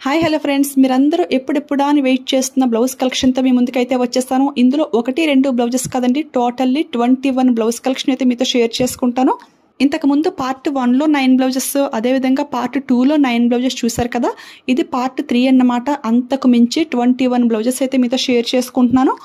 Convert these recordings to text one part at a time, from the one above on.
Hi hello friends, మీరందరూ ఎప్పుడెప్పుడా అని వెయిట్ చేస్తున్న బ్లౌజ్ కలెక్షన్తో మీ ముందుకైతే వచ్చేస్తాను. ఇందులో 1-2 బ్లౌజెస్ కదండి, టోటల్లీ 21 బ్లౌజ్ కలెక్షన్ అయితే మీతో షేర్ చేసుకుంటాను. ఇంతకుముందు పార్ట్ 1లో 9 బ్లౌజెస్, అదేవిధంగా పార్ట్ 2లో 9 బ్లౌజెస్ చూసారు కదా. ఇది పార్ట్ 3 అన్నమాట. అంతకు మించి 21 బ్లౌజెస్ అయితే మీతో షేర్ చేసుకుంటున్నాను.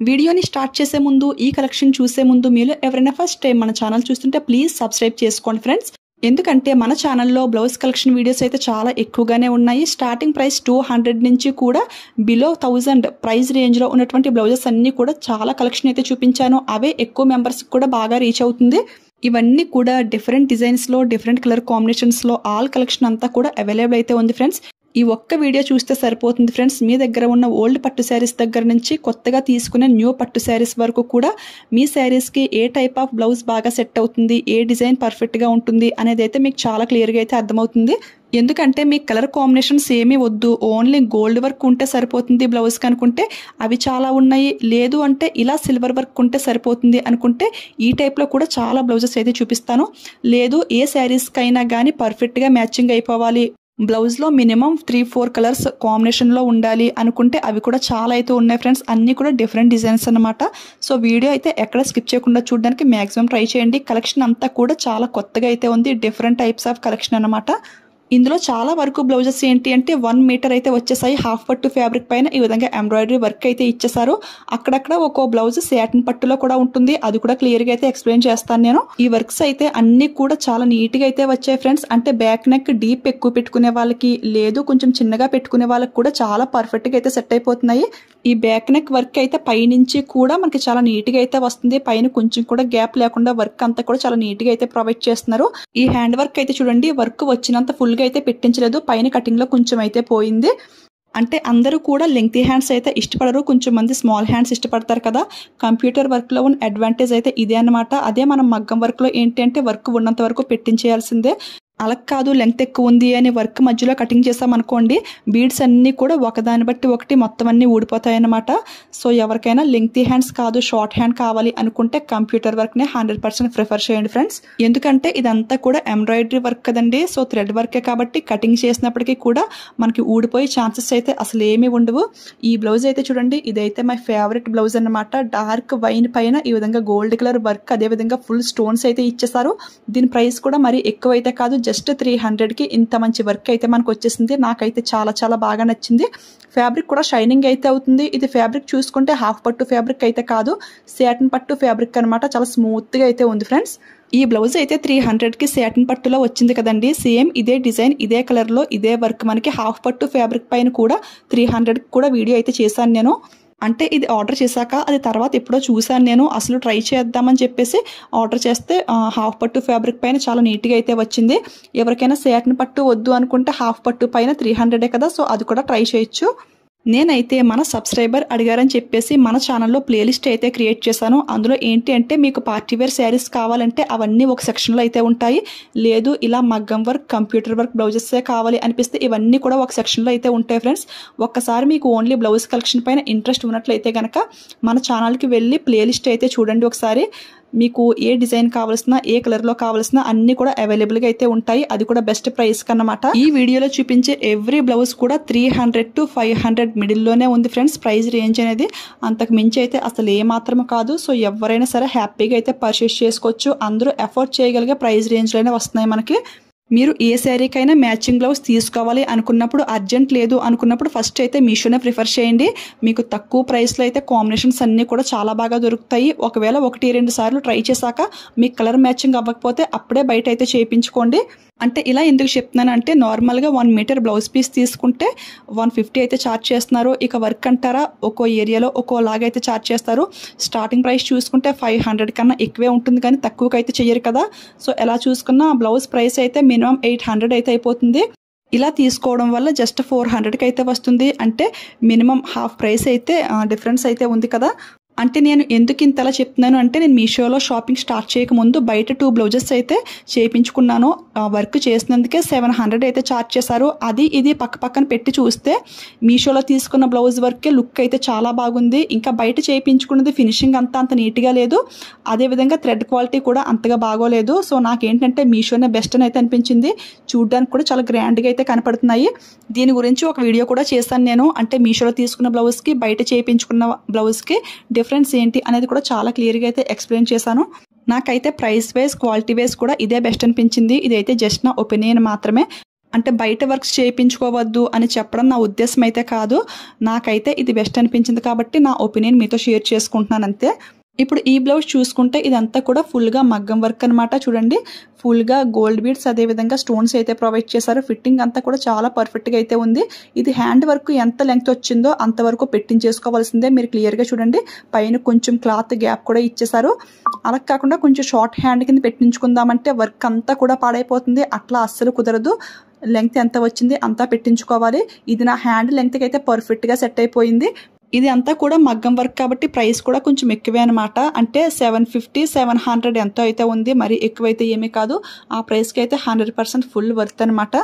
వీడియోని స్టార్ట్ చేసే ముందు, ఈ కలెక్షన్ చూసే ముందు మీలో ఎవరైనా ఫస్ట్ టైం మన ఛానల్ చూస్తుంటే ప్లీజ్ సబ్స్క్రైబ్ చేసుకోండి ఫ్రెండ్స్. ఎందుకంటే మన ఛానల్లో బ్లౌజ్ కలెక్షన్ వీడియోస్ అయితే చాలా ఎక్కువగానే ఉన్నాయి. స్టార్టింగ్ ప్రైస్ 200 నుంచి కూడా బిలో 1000 ప్రైస్ రేంజ్లో ఉన్నటువంటి బ్లౌజెస్ అన్నీ కూడా చాలా కలెక్షన్ అయితే చూపించాను. అవే ఎక్కువ మెంబర్స్కి కూడా బాగా రీచ్ అవుతుంది. ఇవన్నీ కూడా డిఫరెంట్ డిజైన్స్లో, డిఫరెంట్ కలర్ కాంబినేషన్స్లో ఆల్ కలెక్షన్ అంతా కూడా అవైలబుల్ అయితే ఉంది ఫ్రెండ్స్. ఈ ఒక్క వీడియో చూస్తే సరిపోతుంది ఫ్రెండ్స్. మీ దగ్గర ఉన్న ఓల్డ్ పట్టు శారీస్ దగ్గర నుంచి కొత్తగా తీసుకునే న్యూ పట్టు శారీస్ వరకు కూడా మీ శారీస్కి ఏ టైప్ ఆఫ్ బ్లౌజ్ బాగా సెట్ అవుతుంది, ఏ డిజైన్ పర్ఫెక్ట్గా ఉంటుంది అనేది అయితే మీకు చాలా క్లియర్గా అయితే అర్థమవుతుంది. ఎందుకంటే మీకు కలర్ కాంబినేషన్స్ ఏమీ వద్దు, ఓన్లీ గోల్డ్ వర్క్ ఉంటే సరిపోతుంది బ్లౌజ్కి అనుకుంటే అవి చాలా ఉన్నాయి. లేదు అంటే ఇలా సిల్వర్ వర్క్ ఉంటే సరిపోతుంది అనుకుంటే ఈ టైప్లో కూడా చాలా బ్లౌజెస్ అయితే చూపిస్తాను. లేదు ఏ శారీస్కైనా కానీ పర్ఫెక్ట్గా మ్యాచింగ్ అయిపోవాలి, బ్లౌజ్లో మినిమం 3-4 కలర్స్ కాంబినేషన్లో ఉండాలి అనుకుంటే అవి కూడా చాలా అయితే ఉన్నాయి ఫ్రెండ్స్. అన్నీ కూడా డిఫరెంట్ డిజైన్స్ అనమాట. సో వీడియో అయితే ఎక్కడ స్కిప్ చేయకుండా చూడడానికి మ్యాక్సిమం ట్రై చేయండి. కలెక్షన్ అంతా కూడా చాలా కొత్తగా అయితే ఉంది, డిఫరెంట్ టైప్స్ ఆఫ్ కలెక్షన్ అనమాట. ఇందులో చాలా వరకు బ్లౌజెస్ ఏంటి అంటే 1 మీటర్ అయితే వచ్చేసాయి. హాఫ్ పట్టు ఫ్యాబ్రిక్ పైన ఈ విధంగా ఎంబ్రాయిడరీ వర్క్ అయితే ఇచ్చేసారు. అక్కడక్కడ ఒక్కో బ్లౌజ్ సాటిన్ పట్టులో కూడా ఉంటుంది, అది కూడా క్లియర్గా అయితే ఎక్స్ప్లెయిన్ చేస్తాను నేను. ఈ వర్క్స్ అయితే అన్ని కూడా చాలా నీట్గా అయితే వచ్చాయి ఫ్రెండ్స్. అంటే బ్యాక్ నెక్ డీప్ ఎక్కువ పెట్టుకునే వాళ్ళకి, లేదు కొంచెం చిన్నగా పెట్టుకునే వాళ్ళకి కూడా చాలా పర్ఫెక్ట్గా అయితే సెట్ అయిపోతున్నాయి. ఈ బ్యాక్ నెక్ వర్క్ అయితే పైనుంచి కూడా మనకి చాలా నీట్గా అయితే వస్తుంది. పైన కొంచెం కూడా గ్యాప్ లేకుండా వర్క్ అంతా కూడా చాలా నీట్గా అయితే ప్రొవైడ్ చేస్తున్నారు. ఈ హ్యాండ్ వర్క్ అయితే చూడండి, వర్క్ వచ్చినంత ఫుల్గా అయితే పెట్టించలేదు, పైన కటింగ్ లో కొంచెం అయితే పోయింది. అంటే అందరూ కూడా లెంగ్తీ హ్యాండ్స్ అయితే ఇష్టపడరు, కొంచెం మంది స్మాల్ హ్యాండ్స్ ఇష్టపడతారు కదా. కంప్యూటర్ వర్క్ లో ఉన్న అడ్వాంటేజ్ అయితే ఇదే అనమాట. అదే మనం మగ్గం వర్క్ లో ఏంటి అంటే వర్క్ ఉన్నంత వరకు పెట్టించేయాల్సిందే. అలా కాదు లెంగ్త్ ఎక్కువ ఉంది అని వర్క్ మధ్యలో కటింగ్ చేసామనుకోండి, బీడ్స్ అన్నీ కూడా ఒకదాన్ని బట్టి ఒకటి మొత్తం అన్ని ఊడిపోతాయి అన్నమాట. సో ఎవరికైనా లెంగ్తీ హ్యాండ్స్ కాదు షార్ట్ హ్యాండ్ కావాలి అనుకుంటే కంప్యూటర్ వర్క్ నే 100% ప్రిఫర్ చేయండి ఫ్రెండ్స్. ఎందుకంటే ఇదంతా కూడా ఎంబ్రాయిడరీ వర్క్ కదండి. సో థ్రెడ్ వర్కే కాబట్టి కటింగ్ చేసినప్పటికీ కూడా మనకి ఊడిపోయే ఛాన్సెస్ అయితే అసలు ఏమీ ఉండవు. ఈ బ్లౌజ్ అయితే చూడండి, ఇదైతే మై ఫేవరెట్ బ్లౌజ్ అనమాట. డార్క్ వైన్ పైన ఈ విధంగా గోల్డ్ కలర్ వర్క్, అదే విధంగా ఫుల్ స్టోన్స్ అయితే ఇచ్చేసారు. దీని ప్రైస్ కూడా మరి ఎక్కువ అయితే కాదు, జస్ట్ 300కి ఇంత మంచి వర్క్ అయితే మనకు వచ్చేసింది. నాకైతే చాలా చాలా బాగా నచ్చింది. ఫ్యాబ్రిక్ కూడా షైనింగ్ అయితే అవుతుంది. ఇది ఫ్యాబ్రిక్ చూసుకుంటే హాఫ్ పట్టు ఫ్యాబ్రిక్ అయితే కాదు, సాటిన్ పట్టు ఫ్యాబ్రిక్ అనమాట. చాలా స్మూత్ గా అయితే ఉంది ఫ్రెండ్స్. ఈ బ్లౌజ్ అయితే 300కి సాటిన్ పట్టులో వచ్చింది కదండి. సేమ్ ఇదే డిజైన్, ఇదే కలర్ లో ఇదే వర్క్ మనకి హాఫ్ పట్టు ఫ్యాబ్రిక్ పైన కూడా 300కి కూడా వీడియో అయితే చేశాను నేను. అంటే ఇది ఆర్డర్ చేశాక అది తర్వాత ఎప్పుడో చూసాను నేను, అసలు ట్రై చేద్దామని చెప్పేసి ఆర్డర్ చేస్తే హాఫ్ పట్టు ఫ్యాబ్రిక్ పైన చాలా నీట్గా అయితే వచ్చింది. ఎవరికైనా సాటిన్ పట్టు వద్దు అనుకుంటే హాఫ్ పట్టు పైన 300 కదా, సో అది కూడా ట్రై చేయొచ్చు. నేనైతే మన సబ్స్క్రైబర్ అడిగారని చెప్పేసి మన ఛానల్లో ప్లేలిస్ట్ అయితే క్రియేట్ చేశాను. అందులో ఏంటి అంటే మీకు పార్టీవేర్ శారీస్ కావాలంటే అవన్నీ ఒక సెక్షన్లో అయితే ఉంటాయి. లేదు ఇలా మగ్గం వర్క్, కంప్యూటర్ వర్క్ బ్లౌజెసే కావాలి అనిపిస్తే ఇవన్నీ కూడా ఒక సెక్షన్లో అయితే ఉంటాయి ఫ్రెండ్స్. ఒక్కసారి మీకు ఓన్లీ బ్లౌజ్ కలెక్షన్ పైన ఇంట్రెస్ట్ ఉన్నట్లయితే కనుక మన ఛానల్కి వెళ్ళి ప్లేలిస్ట్ అయితే చూడండి ఒకసారి. మీకు ఏ డిజైన్ కావాల్సిన, ఏ కలర్లో కావాల్సిన అన్ని కూడా అవైలబుల్గా అయితే ఉంటాయి. అది కూడా బెస్ట్ ప్రైస్ కన్నమాట. ఈ వీడియోలో చూపించే ఎవ్రీ బ్లౌజ్ కూడా 300 to 500 మిడిల్లోనే ఉంది ఫ్రెండ్స్. ప్రైస్ రేంజ్ అనేది అంతకు మించి అయితే అసలు ఏ మాత్రం కాదు. సో ఎవరైనా సరే హ్యాపీగా అయితే పర్చేస్ చేసుకోవచ్చు. అందరూ ఎఫోర్డ్ చేయగలిగే ప్రైస్ రేంజ్లోనే వస్తున్నాయి మనకి. మీరు ఏ శారీకైనా మ్యాచింగ్ బ్లౌజ్ తీసుకోవాలి అనుకున్నప్పుడు, అర్జెంట్ లేదు అనుకున్నప్పుడు ఫస్ట్ అయితే మీషోనే ప్రిఫర్ చేయండి. మీకు తక్కువ ప్రైస్లో అయితే కాంబినేషన్స్ అన్నీ కూడా చాలా బాగా దొరుకుతాయి. ఒకవేళ 1-2 సార్లు ట్రై చేశాక మీకు కలర్ మ్యాచింగ్ అవ్వకపోతే అప్పుడే బయట అయితే చేయించుకోండి. అంటే ఇలా ఎందుకు చెప్తున్నానంటే నార్మల్గా 1 మీటర్ బ్లౌజ్ పీస్ తీసుకుంటే 150 అయితే ఛార్జ్ చేస్తున్నారు. ఇక వర్క్ అంటారా ఒక్కో ఏరియాలో ఒక్కోలాగా అయితే ఛార్జ్ చేస్తారు. స్టార్టింగ్ ప్రైస్ చూసుకుంటే 500 కన్నా ఎక్కువే ఉంటుంది, కానీ తక్కువకి అయితే చెయ్యరు కదా. సో ఎలా చూసుకున్నా బ్లౌజ్ ప్రైస్ అయితే మినిమం 800 అయితే అయిపోతుంది. ఇలా తీసుకోవడం వల్ల జస్ట్ 400కి అయితే వస్తుంది. అంటే మినిమం హాఫ్ ప్రైస్ అయితే డిఫరెన్స్ అయితే ఉంది కదా. అంటే నేను ఎందుకు ఇంతలా చెప్తున్నాను అంటే నేను మీషోలో షాపింగ్ స్టార్ట్ చేయకముందు బయట 2 బ్లౌజెస్ అయితే చేయించుకున్నాను. వర్క్ చేసినందుకే 700 అయితే ఛార్జ్ చేశారు. అది ఇది పక్క పక్కన పెట్టి చూస్తే మీషోలో తీసుకున్న బ్లౌజ్ వర్కే లుక్ అయితే చాలా బాగుంది. ఇంకా బయట చేయించుకున్నది ఫినిషింగ్ అంత నీట్గా లేదు. అదేవిధంగా థ్రెడ్ క్వాలిటీ కూడా అంతగా బాగోలేదు. సో నాకేంటంటే మీషోనే బెస్ట్ అని అయితే అనిపించింది. చూడడానికి కూడా చాలా గ్రాండ్గా అయితే కనపడుతున్నాయి. దీని గురించి ఒక వీడియో కూడా చేశాను నేను. అంటే మీషోలో తీసుకున్న బ్లౌజ్కి బయట చేయించుకున్న బ్లౌజ్కి డిఫరెన్స్ ఏంటి అనేది కూడా చాలా క్లియర్గా అయితే ఎక్స్ప్లెయిన్ చేశాను. నాకైతే ప్రైస్ వైజ్ క్వాలిటీ వైజ్ కూడా ఇదే బెస్ట్ అనిపించింది. ఇదైతే జస్ట్ నా ఒపీనియన్ మాత్రమే. అంటే బయట వర్క్స్ చేయించుకోవద్దు అని చెప్పడం నా ఉద్దేశం అయితే కాదు. నాకైతే ఇది బెస్ట్ అనిపించింది కాబట్టి నా ఒపీనియన్ మీతో షేర్ చేసుకుంటున్నాను అంతే. ఇప్పుడు ఈ బ్లౌజ్ చూసుకుంటే ఇదంతా కూడా ఫుల్గా మగ్గం వర్క్ అనమాట. చూడండి, ఫుల్గా గోల్డ్ బీడ్స్ అదేవిధంగా స్టోన్స్ అయితే ప్రొవైడ్ చేశారు. ఫిట్టింగ్ అంతా కూడా చాలా పర్ఫెక్ట్గా అయితే ఉంది. ఇది హ్యాండ్ వర్క్ ఎంత లెంగ్త్ వచ్చిందో అంతవరకు పెట్టించేసుకోవాల్సిందే. మీరు క్లియర్గా చూడండి, పైన కొంచెం క్లాత్ గ్యాప్ కూడా ఇచ్చేసారు. అలా కాకుండా కొంచెం షార్ట్ హ్యాండ్ కింద పెట్టించుకుందామంటే వర్క్ అంతా కూడా పాడైపోతుంది. అట్లా అస్సలు కుదరదు. లెంగ్త్ ఎంత వచ్చింది అంతా పెట్టించుకోవాలి. ఇది నా హ్యాండ్ లెంగ్త్కి అయితే పర్ఫెక్ట్గా సెట్ అయిపోయింది. ఇది అంతా కూడా మగ్గం వర్క్ కాబట్టి ప్రైస్ కూడా కొంచెం ఎక్కువే అనమాట. అంటే 750 700 ఎంతో అయితే ఉంది. మరి ఎక్కువైతే ఏమీ కాదు. ఆ ప్రైస్కి అయితే 100% ఫుల్ వర్త్ అనమాట.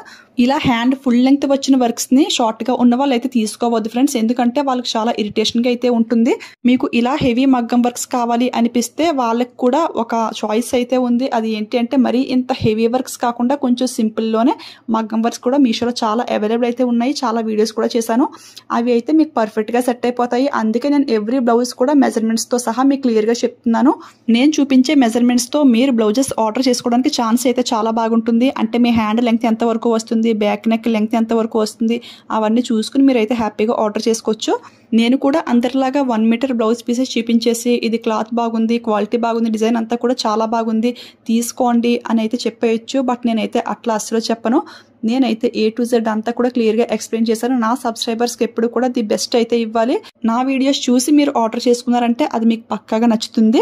ఇలా హ్యాండ్ ఫుల్ లెంగ్త్ వచ్చిన వర్క్స్ని షార్ట్గా ఉన్న వాళ్ళు అయితే తీసుకోవద్దు ఫ్రెండ్స్. ఎందుకంటే వాళ్ళకి చాలా ఇరిటేషన్గా అయితే ఉంటుంది. మీకు ఇలా హెవీ మగ్గం వర్క్స్ కావాలి అనిపిస్తే వాళ్ళకి కూడా ఒక చాయిస్ అయితే ఉంది. అది ఏంటి అంటే మరీ ఇంత హెవీ వర్క్స్ కాకుండా కొంచెం సింపుల్లోనే మగ్గం వర్క్స్ కూడా మీషోలో చాలా అవైలబుల్ అయితే ఉన్నాయి. చాలా వీడియోస్ కూడా చేశాను. అవి అయితే మీకు పర్ఫెక్ట్గా సెట్ అయిపోతాయి. అందుకే నేను ఎవ్రీ బ్లౌజ్ కూడా మెజర్మెంట్స్తో సహా మీకు క్లియర్గా చెప్తున్నాను. నేను చూపించే మెజర్మెంట్స్తో మీరు బ్లౌజెస్ ఆర్డర్ చేసుకోవడానికి ఛాన్స్ అయితే చాలా బాగుంటుంది. అంటే మీ హ్యాండ్ లెంగ్త్ ఎంత వరకు వస్తుంది, బ్యాక్ నెక్ లెంగ్త్ ఎంత వరకు వస్తుంది, అవన్నీ చూసుకుని మీరైతే హ్యాపీగా ఆర్డర్ చేసుకోవచ్చు. నేను కూడా అందరిలాగా 1 మీటర్ బ్లౌజ్ పీసెస్ చూపించేసి ఇది క్లాత్ బాగుంది, క్వాలిటీ బాగుంది, డిజైన్ అంతా కూడా చాలా బాగుంది, తీసుకోండి అని అయితే చెప్పేయచ్చు. బట్ నేనైతే అట్లా అస్సలు చెప్పను. నేనైతే A to Z అంతా కూడా క్లియర్గా ఎక్స్ప్లెయిన్ చేశాను. నా సబ్స్క్రైబర్స్కి ఎప్పుడు కూడా ది బెస్ట్ అయితే ఇవ్వాలి. నా వీడియోస్ చూసి మీరు ఆర్డర్ చేసుకున్నారంటే అది మీకు పక్కాగా నచ్చుతుంది.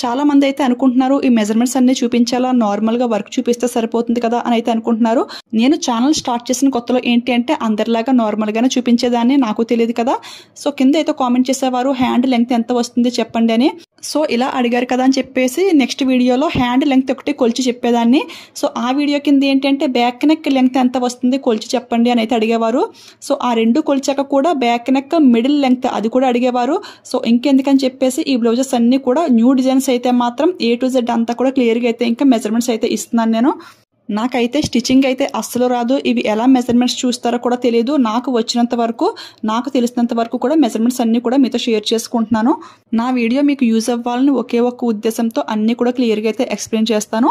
చాలా మంది అయితే అనుకుంటున్నారు ఈ మెజర్మెంట్స్ అన్ని చూపించాలా, నార్మల్గా వర్క్ చూపిస్తే సరిపోతుంది కదా అని అయితే అనుకుంటున్నారు. నేను ఛానల్ స్టార్ట్ చేసిన కొత్తలో ఏంటి అంటే అందరిలాగా నార్మల్గానే చూపించేదాన్ని. నాకు తెలియదు కదా. సో కింద అయితే కామెంట్ చేసేవారు హ్యాండ్ లెంగ్త్ ఎంత వస్తుంది చెప్పండి అని. సో ఇలా అడిగారు కదా అని చెప్పేసి నెక్స్ట్ వీడియోలో హ్యాండ్ లెంగ్త్ ఒకటి కొలిచి చెప్పేదాన్ని. సో ఆ వీడియో కింద ఏంటంటే బ్యాక్ నెక్ లెంగ్త్ ఎంత వస్తుంది కొలిచి చెప్పండి అని అయితే అడిగేవారు. సో ఆ రెండు కొలిచాక కూడా బ్యాక్ నెక్ మిడిల్ లెంగ్త్ అది కూడా అడిగేవారు. సో ఇంకెందుకని చెప్పేసి ఈ బ్లౌజెస్ అన్ని కూడా న్యూ డిజైన్స్ అయితే మాత్రం A to Z అంతా కూడా క్లియర్గా అయితే ఇంకా మెజర్మెంట్స్ అయితే ఇస్తున్నాను నేను. నాకైతే స్టిచ్చింగ్ అయితే అస్సలు రాదు. ఇవి ఎలా మెజర్మెంట్స్ చూస్తారో కూడా తెలియదు. నాకు వచ్చినంత వరకు, నాకు తెలిసినంత వరకు కూడా మెజర్మెంట్స్ అన్ని కూడా మీతో షేర్ చేసుకుంటున్నాను. నా వీడియో మీకు యూజ్ అవ్వాలని ఒకే ఒక్క ఉద్దేశంతో అన్ని కూడా క్లియర్గా అయితే ఎక్స్ప్లెయిన్ చేస్తాను.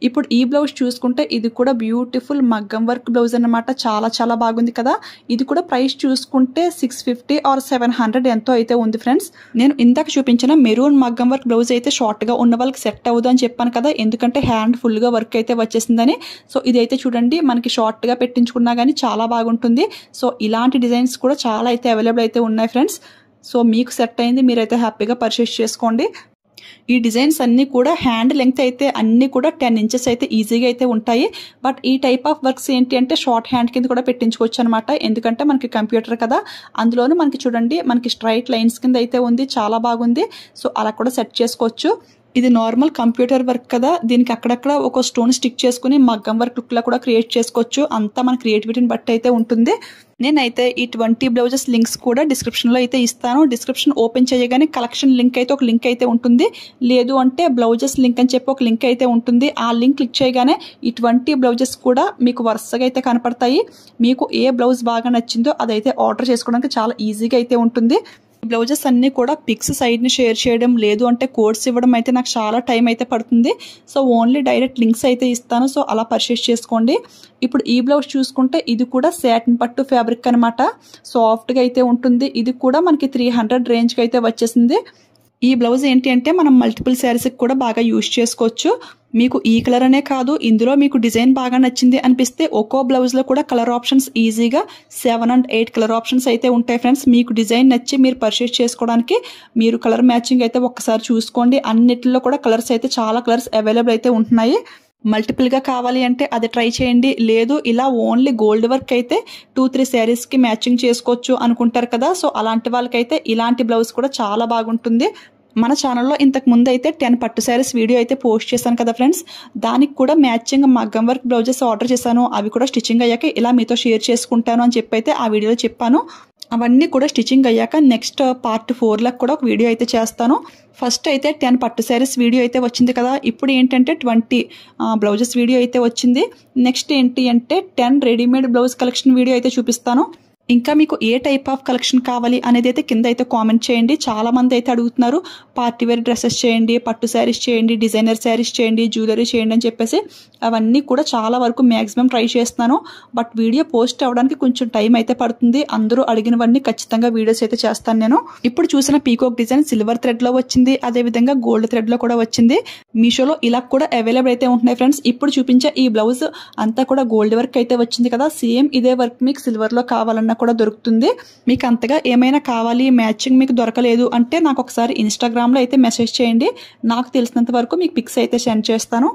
ఇప్పుడు ఈ బ్లౌజ్ చూసుకుంటే ఇది కూడా బ్యూటిఫుల్ మగ్గం వర్క్ బ్లౌజ్ అనమాట. చాలా చాలా బాగుంది కదా. ఇది కూడా ప్రైస్ చూసుకుంటే 650 or 700 ఎంతో అయితే ఉంది ఫ్రెండ్స్. నేను ఇందాక చూపించిన మెరూన్ మగ్గం వర్క్ బ్లౌజ్ అయితే షార్ట్గా ఉన్న వాళ్ళకి సెట్ అవ్వదు అని చెప్పాను కదా. ఎందుకంటే హ్యాండ్ ఫుల్గా వర్క్ అయితే వచ్చేసిందని. సో ఇదైతే చూడండి మనకి షార్ట్గా పెట్టించుకున్నా కానీ చాలా బాగుంటుంది. సో ఇలాంటి డిజైన్స్ కూడా చాలా అయితే అవైలబుల్ అయితే ఉన్నాయి ఫ్రెండ్స్. సో మీకు సెట్ అయింది మీరైతే హ్యాపీగా పర్చేస్ చేసుకోండి. ఈ డిజైన్స్ అన్నీ కూడా హ్యాండ్ లెంగ్త్ అయితే అన్నీ కూడా 10 ఇంచెస్ అయితే ఈజీగా అయితే ఉంటాయి. బట్ ఈ టైప్ ఆఫ్ వర్క్స్ ఏంటి అంటే షార్ట్ హ్యాండ్ కింద కూడా పెట్టించుకోవచ్చు అనమాట. ఎందుకంటే మనకి కంప్యూటర్ కదా, అందులోనూ మనకి చూడండి మనకి స్ట్రైట్ లైన్స్ కింద అయితే ఉంది, చాలా బాగుంది. సో అలా కూడా సెట్ చేసుకోవచ్చు. ఇది నార్మల్ కంప్యూటర్ వర్క్ కదా, దీనికి అక్కడక్కడ ఒక స్టోన్ స్టిక్ చేసుకుని మగ్గం వర్క్ లుక్లా కూడా క్రియేట్ చేసుకోవచ్చు. అంతా మన క్రియేటివిటీని బట్టి అయితే ఉంటుంది. నేనైతే ఈ 20 బ్లౌజెస్ లింక్స్ కూడా డిస్క్రిప్షన్లో అయితే ఇస్తాను. డిస్క్రిప్షన్ ఓపెన్ చేయగానే కలెక్షన్ లింక్ అయితే ఒక లింక్ అయితే ఉంటుంది. లేదు అంటే బ్లౌజెస్ లింక్ అని చెప్పి ఒక లింక్ అయితే ఉంటుంది. ఆ లింక్ క్లిక్ చేయగానే ఈ 20 బ్లౌజెస్ కూడా మీకు వరుసగా అయితే కనపడతాయి. మీకు ఏ బ్లౌజ్ బాగా నచ్చిందో అదైతే ఆర్డర్ చేసుకోవడానికి చాలా ఈజీగా అయితే ఉంటుంది. బ్లౌజెస్ అన్నీ కూడా పిక్స్ సైడ్ని షేర్ చేయడం, లేదు అంటే కోడ్స్ ఇవ్వడం అయితే నాకు చాలా టైం అయితే పడుతుంది. సో ఓన్లీ డైరెక్ట్ లింక్స్ అయితే ఇస్తాను. సో అలా పర్చేస్ చేసుకోండి. ఇప్పుడు ఈ బ్లౌజ్ చూసుకుంటే ఇది కూడా సాటిన్ పట్టు ఫ్యాబ్రిక్ అనమాట. సాఫ్ట్గా అయితే ఉంటుంది. ఇది కూడా మనకి 300 రేంజ్కి అయితే వచ్చేసింది. ఈ బ్లౌజ్ ఏంటి అంటే మనం మల్టిపుల్ శారీస్కి కూడా బాగా యూజ్ చేసుకోవచ్చు. మీకు ఈ కలర్ అనే కాదు, ఇందులో మీకు డిజైన్ బాగా నచ్చింది అనిపిస్తే ఒక్కో బ్లౌజ్లో కూడా కలర్ ఆప్షన్స్ ఈజీగా 7 and 8 కలర్ ఆప్షన్స్ అయితే ఉంటాయి ఫ్రెండ్స్. మీకు డిజైన్ నచ్చి మీరు పర్చేస్ చేసుకోవడానికి మీరు కలర్ మ్యాచింగ్ అయితే ఒక్కసారి చూసుకోండి. అన్నిటిలో కూడా కలర్స్ అయితే చాలా కలర్స్ అవైలబుల్ అయితే ఉంటున్నాయి. మల్టిపుల్గా కావాలి అంటే అది ట్రై చేయండి. లేదు ఇలా ఓన్లీ గోల్డ్ వర్క్ అయితే 2-3 శారీస్కి మ్యాచింగ్ చేసుకోవచ్చు అనుకుంటారు కదా. సో అలాంటి వాళ్ళకైతే ఇలాంటి బ్లౌజ్ కూడా చాలా బాగుంటుంది. మన ఛానల్లో ఇంతకు ముందు అయితే 10 పట్టు శారీస్ వీడియో అయితే పోస్ట్ చేశాను కదా ఫ్రెండ్స్. దానికి కూడా మ్యాచింగ్ మగ్గం వర్క్ బ్లౌజెస్ ఆర్డర్ చేశాను. అవి కూడా స్టిచ్చింగ్ అయ్యాక ఇలా మీతో షేర్ చేసుకుంటాను అని చెప్పి అయితే ఆ వీడియోలో చెప్పాను. అవన్నీ కూడా స్టిచ్చింగ్ అయ్యాక నెక్స్ట్ పార్ట్ 4 కూడా ఒక వీడియో అయితే చేస్తాను. ఫస్ట్ అయితే 10 పట్టు శారీస్ వీడియో అయితే వచ్చింది కదా. ఇప్పుడు ఏంటంటే 20 బ్లౌజెస్ వీడియో అయితే వచ్చింది. నెక్స్ట్ ఏంటి అంటే 10 రెడీమేడ్ బ్లౌజ్ కలెక్షన్ వీడియో అయితే చూపిస్తాను. ఇంకా మీకు ఏ టైప్ ఆఫ్ కలెక్షన్ కావాలి అనేది అయితే కింద అయితే కామెంట్ చేయండి. చాలా మంది అయితే అడుగుతున్నారు పార్టీవేర్ డ్రెస్సెస్ చేయండి, పట్టు శారీస్ చేయండి, డిజైనర్ శారీస్ చేయండి, జ్యువెలరీ చేయండి అని చెప్పేసి. అవన్నీ కూడా చాలా వరకు మ్యాక్సిమం ట్రై చేస్తున్నాను. బట్ వీడియో పోస్ట్ అవ్వడానికి కొంచెం టైం అయితే పడుతుంది. అందరూ అడిగినవన్నీ ఖచ్చితంగా వీడియోస్ అయితే చేస్తాను నేను. ఇప్పుడు చూసిన పీకాక్ డిజైన్ సిల్వర్ థ్రెడ్లో వచ్చింది, అదేవిధంగా గోల్డ్ థ్రెడ్లో కూడా వచ్చింది. మీషోలో ఇలా కూడా అవైలబుల్ అయితే ఉంటున్నాయి ఫ్రెండ్స్. ఇప్పుడు చూపించే ఈ బ్లౌజ్ అంతా కూడా గోల్డ్ వర్క్ అయితే వచ్చింది కదా. సేమ్ ఇదే వర్క్ మీకు సిల్వర్లో కావాలన్నా కూడా దొరుకుతుంది. మీకు అంతగా ఏమైనా కావాలి మ్యాచింగ్ మీకు దొరకలేదు అంటే నాకు ఒకసారి ఇన్స్టాగ్రామ్లో అయితే మెసేజ్ చేయండి. నాకు తెలిసినంత వరకు మీకు పిక్స్ అయితే సెండ్ చేస్తాను.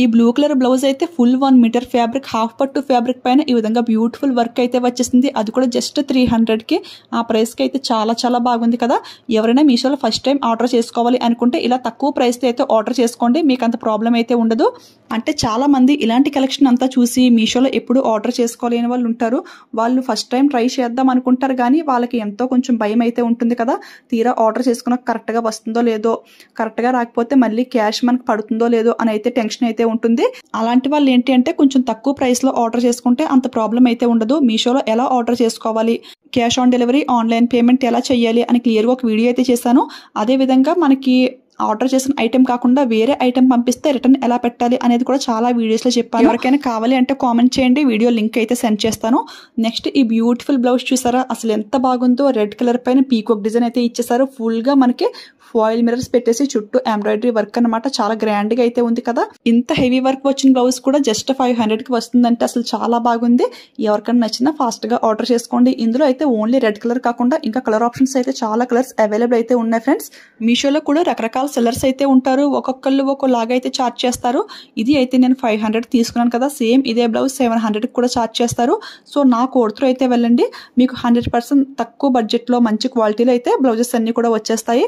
ఈ బ్లూ కలర్ బ్లౌజ్ అయితే ఫుల్ 1 మీటర్ ఫ్యాబ్రిక్, హాఫ్ పట్టు ఫ్యాబ్రిక్ పైన ఈ విధంగా బ్యూటిఫుల్ వర్క్ అయితే వచ్చేసింది. అది కూడా జస్ట్ 300కి. ఆ ప్రైస్కి అయితే చాలా చాలా బాగుంది కదా. ఎవరైనా మీషోలో ఫస్ట్ టైం ఆర్డర్ చేసుకోవాలి అనుకుంటే ఇలా తక్కువ ప్రైస్తో అయితే ఆర్డర్ చేసుకోండి. మీకు అంత ప్రాబ్లం అయితే ఉండదు. అంటే చాలా మంది ఇలాంటి కలెక్షన్ అంతా చూసి మీషోలో ఎప్పుడు ఆర్డర్ చేసుకోలేని వాళ్ళు ఉంటారు. వాళ్ళు ఫస్ట్ టైం ట్రై చేద్దాం అనుకుంటారు కానీ వాళ్ళకి ఎంతో కొంచెం భయం అయితే ఉంటుంది కదా. తీరా ఆర్డర్ చేసుకున్న కరెక్ట్గా వస్తుందో లేదో, కరెక్ట్గా రాకపోతే మళ్ళీ క్యాష్ మనకు పడుతుందో లేదో అని అయితే టెన్షన్ అయితే ఉంటుంది. అలాంటి వాళ్ళు ఏంటి అంటే కొంచెం తక్కువ ప్రైస్లో ఆర్డర్ చేసుకుంటే అంత ప్రాబ్లం అయితే ఉండదు. మీషోలో ఎలా ఆర్డర్ చేసుకోవాలి, cash on delivery, online payment ఎలా చేయాలి అని క్లియర్గా ఒక వీడియో అయితే చేశాను. అదేవిధంగా మనకి ఆర్డర్ చేసిన ఐటెం కాకుండా వేరే ఐటెం పంపిస్తే రిటర్న్ ఎలా పెట్టాలి అనేది కూడా చాలా వీడియోస్లో చెప్పాను. ఎవరికైనా కావాలి అంటే కామెంట్ చేయండి, వీడియో లింక్ అయితే సెండ్ చేస్తాను. నెక్స్ట్ ఈ బ్యూటిఫుల్ బ్లౌజ్ చూసారా, అసలు ఎంత బాగుందో. రెడ్ కలర్ పైన పీకాక్ డిజైన్ అయితే ఇచ్చేసారు. ఫుల్గా మనకి ఫాయిల్ మిరర్స్ పెట్టేసి చుట్టూ ఎంబ్రాయిడరీ వర్క్ అనమాట. చాలా గ్రాండ్గా అయితే ఉంది కదా. ఇంత హెవీ వర్క్ వచ్చిన బ్లౌజ్ కూడా జస్ట్ 500కి వస్తుందంటే అసలు చాలా బాగుంది. ఎవరికైనా నచ్చినా ఫాస్ట్గా ఆర్డర్ చేసుకోండి. ఇందులో అయితే ఓన్లీ రెడ్ కలర్ కాకుండా ఇంకా కలర్ ఆప్షన్స్ అయితే చాలా కలర్స్ అవైలబుల్ అయితే ఉన్నాయి ఫ్రెండ్స్. మీషోలో కూడా రకరకాల సెల్లర్స్ అయితే ఉంటారు. ఒక్కొక్కళ్ళు ఒక్కోలాగా అయితే చార్జ్ చేస్తారు. ఇది అయితే నేను 500 తీసుకున్నాను కదా. సేమ్ ఇదే బ్లౌజ్ 700కి కూడా చార్జ్ చేస్తారు. సో నా కోడ్ త్రూ అయితే వెళ్ళండి. మీకు 100% తక్కువ బడ్జెట్లో మంచి క్వాలిటీలో అయితే బ్లౌజెస్ అన్ని కూడా వచ్చేస్తాయి.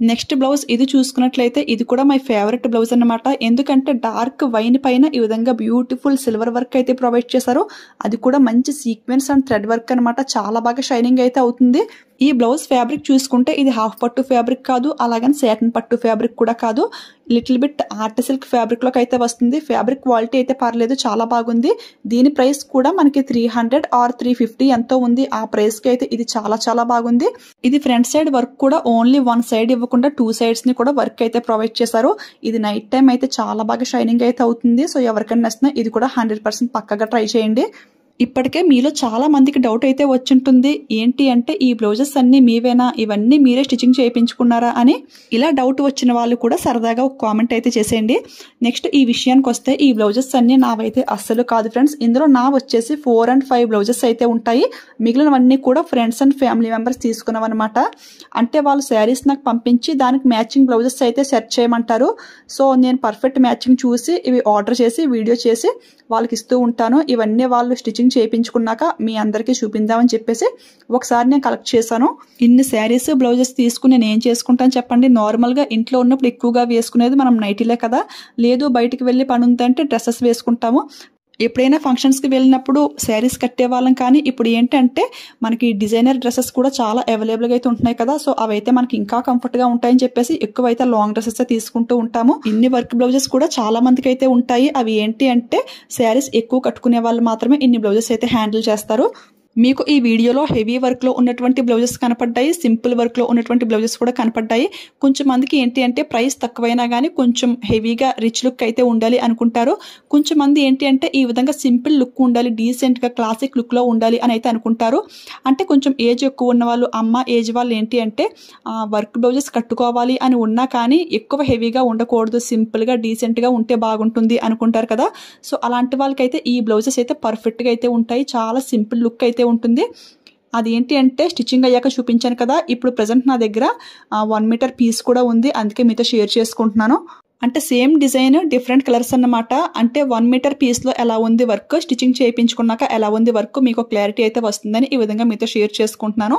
నెక్స్ట్ బ్లౌజ్ ఇది చూసుకున్నట్లయితే ఇది కూడా మై ఫేవరెట్ బ్లౌజ్ అన్నమాట. ఎందుకంటే డార్క్ వైన్ పైన ఈ విధంగా బ్యూటిఫుల్ సిల్వర్ వర్క్ అయితే ప్రొవైడ్ చేశారు. అది కూడా మంచి సీక్వెన్స్ అండ్ థ్రెడ్ వర్క్ అనమాట. చాలా బాగా షైనింగ్ అయితే అవుతుంది. ఈ బ్లౌజ్ ఫ్యాబ్రిక్ చూసుకుంటే ఇది హాఫ్ పట్టు ఫ్యాబ్రిక్ కాదు, అలాగని సాటిన్ పట్టు ఫ్యాబ్రిక్ కూడా కాదు. లిటిల్ బిట్ ఆర్ట్ సిల్క్ ఫ్యాబ్రిక్లోకి అయితే వస్తుంది. ఫ్యాబ్రిక్ క్వాలిటీ అయితే పర్లేదు, చాలా బాగుంది. దీని ప్రైస్ కూడా మనకి 300 ఆర్ 350 ఎంతో ఉంది. ఆ ప్రైస్కి అయితే ఇది చాలా చాలా బాగుంది. ఇది ఫ్రంట్ సైడ్ వర్క్ కూడా ఓన్లీ 1 సైడ్ ఇవ్వకుండా 2 సైడ్స్ని కూడా వర్క్ అయితే ప్రొవైడ్ చేశారు. ఇది నైట్ టైం అయితే చాలా బాగా షైనింగ్ అయితే అవుతుంది. సో ఎవరికైనా నచ్చినా ఇది కూడా 100% పక్కగా ట్రై చేయండి. ఇప్పటికే మీలో చాలా మందికి డౌట్ అయితే వచ్చింటుంది, ఏంటి అంటే ఈ బ్లౌజెస్ అన్ని మీవేనా, ఇవన్నీ మీరే స్టిచ్చింగ్ చేయించుకున్నారా అని. ఇలా డౌట్ వచ్చిన వాళ్ళు కూడా సరదాగా ఒక కామెంట్ అయితే చేసేయండి. నెక్స్ట్ ఈ విషయానికి వస్తే ఈ బ్లౌజెస్ అన్ని నావైతే అస్సలు కాదు ఫ్రెండ్స్. ఇందులో నా వచ్చేసి 4 and 5 బ్లౌజెస్ అయితే ఉంటాయి. మిగిలినవన్నీ కూడా ఫ్రెండ్స్ అండ్ ఫ్యామిలీ మెంబర్స్ తీసుకున్నవన్నమాట. అంటే వాళ్ళు శారీస్ నాకు పంపించి దానికి మ్యాచింగ్ బ్లౌజెస్ అయితే సెర్చ్ చేయమంటారు. సో నేను పర్ఫెక్ట్ మ్యాచింగ్ చూసి ఇవి ఆర్డర్ చేసి వీడియో చేసి వాళ్ళకి ఇస్తూ ఉంటాను. ఇవన్నీ వాళ్ళు స్టిచ్చింగ్ చేయించుకున్నాక మీ అందరికీ చూపిందామని చెప్పేసి ఒకసారి నేను కలెక్ట్ చేశాను. ఇన్ని శారీస్ బ్లౌజెస్ తీసుకుని నేను ఏం చేసుకుంటాను చెప్పండి. నార్మల్గా ఇంట్లో ఉన్నప్పుడు ఎక్కువగా వేసుకునేది మనం నైటీలే కదా. లేదు బయటికి వెళ్ళి పని ఉందంటే డ్రెస్సెస్ వేసుకుంటాము. ఎప్పుడైనా ఫంక్షన్స్కి వెళ్ళినప్పుడు శారీస్ కట్టేవాళ్ళం. కానీ ఇప్పుడు ఏంటంటే మనకి డిజైనర్ డ్రెస్సెస్ కూడా చాలా అవైలబుల్గా అయితే ఉంటున్నాయి కదా. సో అవైతే మనకి ఇంకా కంఫర్ట్గా ఉంటాయని చెప్పేసి ఎక్కువైతే లాంగ్ డ్రెస్సెస్ తీసుకుంటూ ఉంటాము. ఇన్ని వర్క్ బ్లౌజెస్ కూడా చాలా మందికి అయితే ఉంటాయి. అవి ఏంటి అంటే శారీస్ ఎక్కువ కట్టుకునే వాళ్ళు మాత్రమే ఇన్ని బ్లౌజెస్ అయితే హ్యాండిల్ చేస్తారు. మీకు ఈ వీడియోలో హెవీ వర్క్లో ఉన్నటువంటి బ్లౌజెస్ కనపడ్డాయి, సింపుల్ వర్క్లో ఉన్నటువంటి బ్లౌజెస్ కూడా కనపడ్డాయి. కొంచెం మందికి ఏంటి అంటే ప్రైస్ తక్కువైనా కానీ కొంచెం హెవీగా రిచ్ లుక్ అయితే ఉండాలి అనుకుంటారు. కొంచెం మంది ఏంటి అంటే ఈ విధంగా సింపుల్ లుక్ ఉండాలి, డీసెంట్గా క్లాసిక్ లుక్లో ఉండాలి అని అయితే అనుకుంటారు. అంటే కొంచెం ఏజ్ ఎక్కువ ఉన్న వాళ్ళు, అమ్మ ఏజ్ వాళ్ళు ఏంటి అంటే వర్క్ బ్లౌజెస్ కట్టుకోవాలి అని ఉన్నా కానీ ఎక్కువ హెవీగా ఉండకూడదు, సింపుల్గా డీసెంట్గా ఉంటే బాగుంటుంది అనుకుంటారు కదా. సో అలాంటి వాళ్ళకైతే ఈ బ్లౌజెస్ అయితే పర్ఫెక్ట్గా అయితే ఉంటాయి. చాలా సింపుల్ లుక్ అయితే ఉంటుంది. అది ఏంటి అంటే స్టిచ్చింగ్ అయ్యాక చూపించాను కదా. ఇప్పుడు ప్రజెంట్ నా దగ్గర 1 మీటర్ పీస్ కూడా ఉంది, అందుకే మీతో షేర్ చేసుకుంటున్నాను. అంటే సేమ్ డిజైన్ డిఫరెంట్ కలర్స్ అన్నమాట. అంటే 1 మీటర్ పీస్లో ఎలా ఉంది వర్క్, స్టిచ్చింగ్ చేయించుకున్నాక ఎలా ఉంది వర్క్, మీకు క్లారిటీ అయితే వస్తుందని ఈ విధంగా మీతో షేర్ చేసుకుంటున్నాను.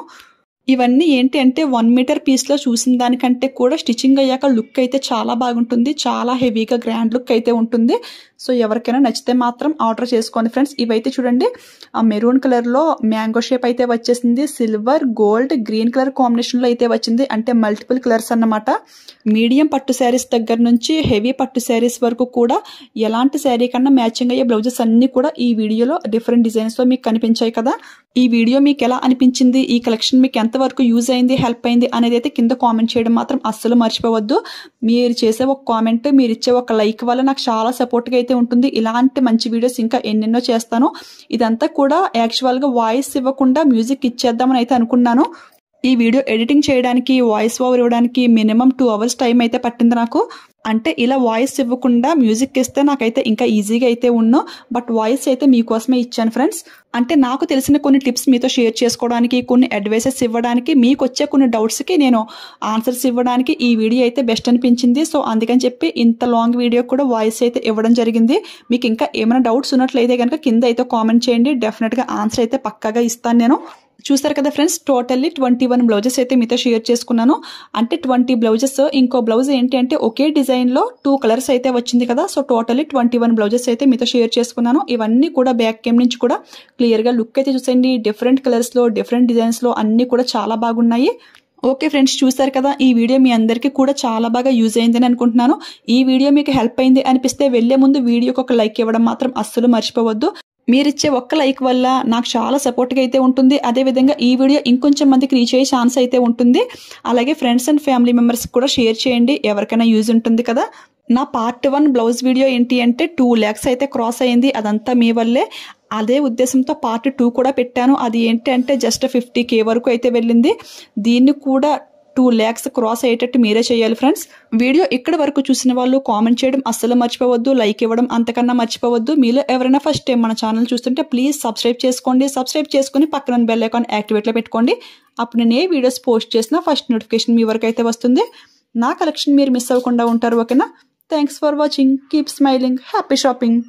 ఇవన్నీ ఏంటి అంటే 1 మీటర్ పీస్లో చూసిన దానికంటే కూడా స్టిచ్చింగ్ అయ్యాక లుక్ అయితే చాలా బాగుంటుంది. చాలా హెవీగా గ్రాండ్ లుక్ అయితే ఉంటుంది. సో ఎవరికైనా నచ్చితే మాత్రం ఆర్డర్ చేసుకోండి ఫ్రెండ్స్. ఇవైతే చూడండి ఆ మెరూన్ కలర్లో మ్యాంగో షేప్ అయితే వచ్చేసింది. సిల్వర్, గోల్డ్, గ్రీన్ కలర్ కాంబినేషన్లో అయితే వచ్చింది. అంటే మల్టిపుల్ కలర్స్ అన్నమాట. మీడియం పట్టు శారీస్ దగ్గర నుంచి హెవీ పట్టు శారీస్ వరకు కూడా ఎలాంటి శారీ కన్నా మ్యాచింగ్ అయ్యే బ్లౌజెస్ అన్నీ కూడా ఈ వీడియోలో డిఫరెంట్ డిజైన్స్లో మీకు కనిపించాయి కదా. ఈ వీడియో మీకు ఎలా అనిపించింది, ఈ కలెక్షన్ మీకు ఎంతవరకు యూజ్ అయింది, హెల్ప్ అయింది అనేది అయితే కింద కామెంట్ చేయడం మాత్రం అస్సలు మర్చిపోవద్దు. మీరు చేసే ఒక కామెంట్, మీరు ఇచ్చే ఒక లైక్ వల్ల నాకు చాలా సపోర్ట్గా అయితే ఉంటుంది. ఇలాంటి మంచి వీడియోస్ ఇంకా ఎన్నెన్నో చేస్తాను. ఇదంతా కూడా యాక్చువల్గా వాయిస్ ఇవ్వకుండా మ్యూజిక్ ఇచ్చేద్దామని అయితే అనుకున్నాను. ఈ వీడియో ఎడిటింగ్ చేయడానికి, వాయిస్ ఓవర్ ఇవ్వడానికి మినిమం 2 hours టైం అయితే పట్టింది నాకు. అంటే ఇలా వాయిస్ ఇవ్వకుండా మ్యూజిక్ ఇస్తే నాకైతే ఇంకా ఈజీగా అయితే ఉన్నో, బట్ వాయిస్ అయితే మీకోసమే ఇచ్చాను ఫ్రెండ్స్. అంటే నాకు తెలిసిన కొన్ని టిప్స్ మీతో షేర్ చేసుకోవడానికి, కొన్ని అడ్వైసెస్ ఇవ్వడానికి, మీకు వచ్చే కొన్ని డౌట్స్కి నేను ఆన్సర్స్ ఇవ్వడానికి ఈ వీడియో అయితే బెస్ట్ అనిపించింది. సో అందుకని చెప్పి ఇంత లాంగ్ వీడియో కూడా వాయిస్ అయితే ఇవ్వడం జరిగింది. మీకు ఇంకా ఏమైనా డౌట్స్ ఉన్నట్లయితే కనుక కింద అయితే కామెంట్ చేయండి. డెఫినెట్గా ఆన్సర్ అయితే పక్కాగా ఇస్తాను నేను. చూసారు కదా ఫ్రెండ్స్, టోటల్లీ 21 బ్లౌజెస్ అయితే మీతో షేర్ చేసుకున్నాను. అంటే 20 బ్లౌజెస్, ఇంకో బ్లౌజ్ ఏంటి అంటే ఒకే డిజైన్లో 2 కలర్స్ అయితే వచ్చింది కదా. సో టోటల్లీ 21 బ్లౌజెస్ అయితే మీతో షేర్ చేసుకున్నాను. ఇవన్నీ కూడా బ్యాక్ కేమ్ నుంచి కూడా క్లియర్గా లుక్ అయితే చూసేయండి. డిఫరెంట్ కలర్స్లో, డిఫరెంట్ డిజైన్స్లో అన్నీ కూడా చాలా బాగున్నాయి. ఓకే ఫ్రెండ్స్, చూసారు కదా, ఈ వీడియో మీ అందరికీ కూడా చాలా బాగా యూజ్ అయిందని అనుకుంటున్నాను. ఈ వీడియో మీకు హెల్ప్ అయింది అనిపిస్తే వెళ్లే ముందు వీడియోకి ఒక లైక్ ఇవ్వడం మాత్రం అస్సలు మర్చిపోవద్దు. మీరిచ్చే ఒక్క లైక్ వల్ల నాకు చాలా సపోర్ట్గా అయితే ఉంటుంది. అదేవిధంగా ఈ వీడియో ఇంకొంచెం మందికి రీచ్ అయ్యే ఛాన్స్ అయితే ఉంటుంది. అలాగే ఫ్రెండ్స్ అండ్ ఫ్యామిలీ మెంబర్స్ కూడా షేర్ చేయండి, ఎవరికైనా యూజ్ ఉంటుంది కదా. నా పార్ట్ 1 బ్లౌజ్ వీడియో ఏంటి అంటే 2 lakhs అయితే క్రాస్ అయింది. అదంతా మీ వల్లే. అదే ఉద్దేశంతో పార్ట్ 2 కూడా పెట్టాను. అది ఏంటి అంటే జస్ట్ 50K వరకు అయితే వెళ్ళింది. దీన్ని కూడా 2 lakhs క్రాస్ అయ్యేటట్టు మీరే చేయాలి ఫ్రెండ్స్. వీడియో ఇక్కడ వరకు చూసిన వాళ్ళు కామెంట్ చేయడం అస్సలు మర్చిపోవద్దు, లైక్ ఇవ్వడం అంతకన్నా మర్చిపోవద్దు. మీలో ఎవరైనా ఫస్ట్ టైం మన ఛానల్ చూస్తుంటే ప్లీజ్ సబ్స్క్రైబ్ చేసుకోండి. సబ్స్క్రైబ్ చేసుకుని పక్కన బెల్ ఐకాన్ యాక్టివేట్లో పెట్టుకోండి. అప్పుడు నేను ఏ వీడియోస్ పోస్ట్ చేసినా ఫస్ట్ నోటిఫికేషన్ మీ వరకు అయితే వస్తుంది. నా కలెక్షన్ మీరు మిస్ అవ్వకుండా ఉంటారు. ఓకేనా? Thanks for watching. Keep smiling. Happy shopping.